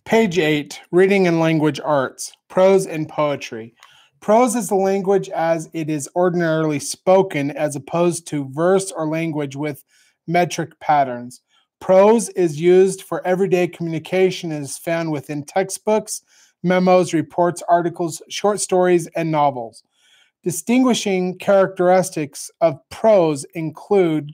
Page 8, Reading and Language Arts, Prose and Poetry. Prose is the language as it is ordinarily spoken, as opposed to verse or language with metric patterns. Prose is used for everyday communication and is found within textbooks, memos, reports, articles, short stories, and novels. Distinguishing characteristics of prose include,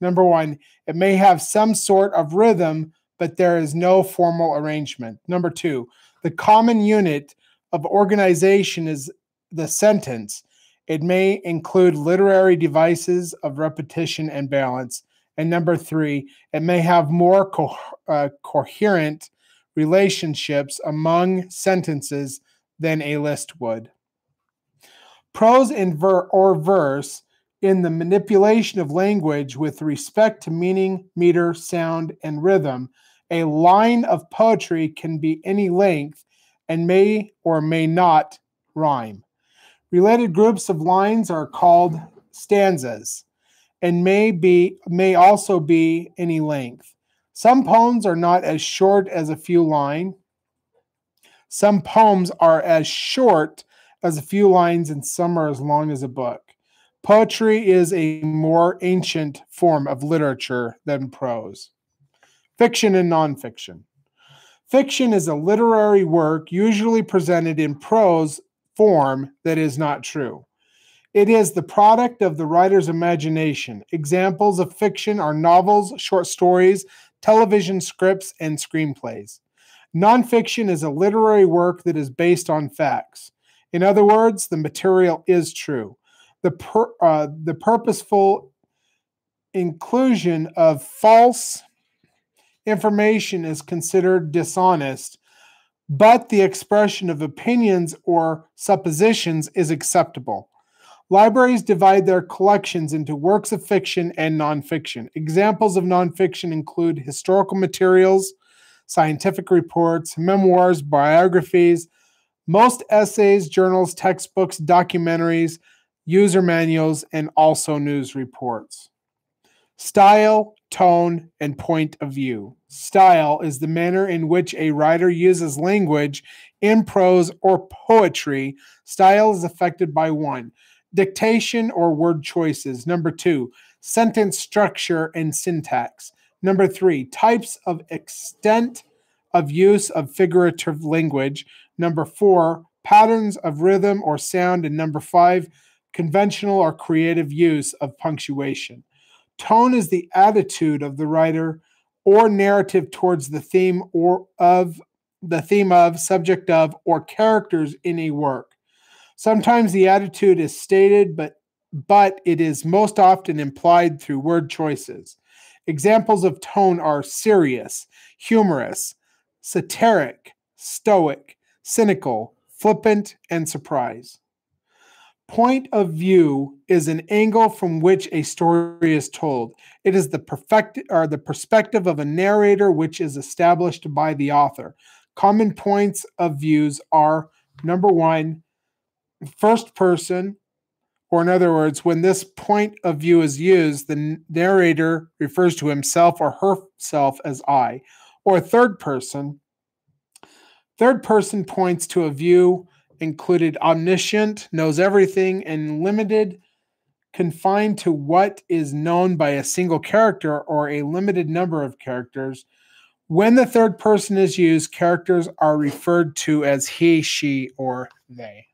number one, it may have some sort of rhythm, but there is no formal arrangement. Number two, the common unit of organization is the sentence. It may include literary devices of repetition and balance. And number three, it may have more coherent relationships among sentences than a list would. Prose or verse in the manipulation of language with respect to meaning, meter, sound, and rhythm. A line of poetry can be any length and may or may not rhyme. Related groups of lines are called stanzas and may also be any length. Some poems are not as short as a few lines. Some poems are as short as a few lines, and some are as long as a book. Poetry is a more ancient form of literature than prose. Fiction and nonfiction. Fiction is a literary work usually presented in prose form that is not true. It is the product of the writer's imagination. Examples of fiction are novels, short stories, television scripts, and screenplays. Nonfiction is a literary work that is based on facts. In other words, the material is true. The purposeful inclusion of false information is considered dishonest, but the expression of opinions or suppositions is acceptable. Libraries divide their collections into works of fiction and nonfiction. Examples of nonfiction include historical materials, scientific reports, memoirs, biographies, most essays, journals, textbooks, documentaries, user manuals, and also news reports. Style, tone, and point of view. Style is the manner in which a writer uses language in prose or poetry. Style is affected by 1, dictation or word choices. Number 2, sentence structure and syntax. Number 3, types of extent of use of figurative language. Number 4, patterns of rhythm or sound. And number 5, conventional or creative use of punctuation. Tone is the attitude of the writer or narrative towards the theme of, subject of, or characters in a work. Sometimes the attitude is stated, but it is most often implied through word choices. Examples of tone are serious, humorous, satiric, stoic, cynical, flippant, and surprise. Point of view is an angle from which a story is told. It is the perspective of a narrator which is established by the author. Common points of views are, number 1, first person, or in other words, when this point of view is used, the narrator refers to himself or herself as I. Or third person. Third person points to a view included omniscient, knows everything, and limited, confined to what is known by a single character or a limited number of characters. When the third person is used, characters are referred to as he, she, or they.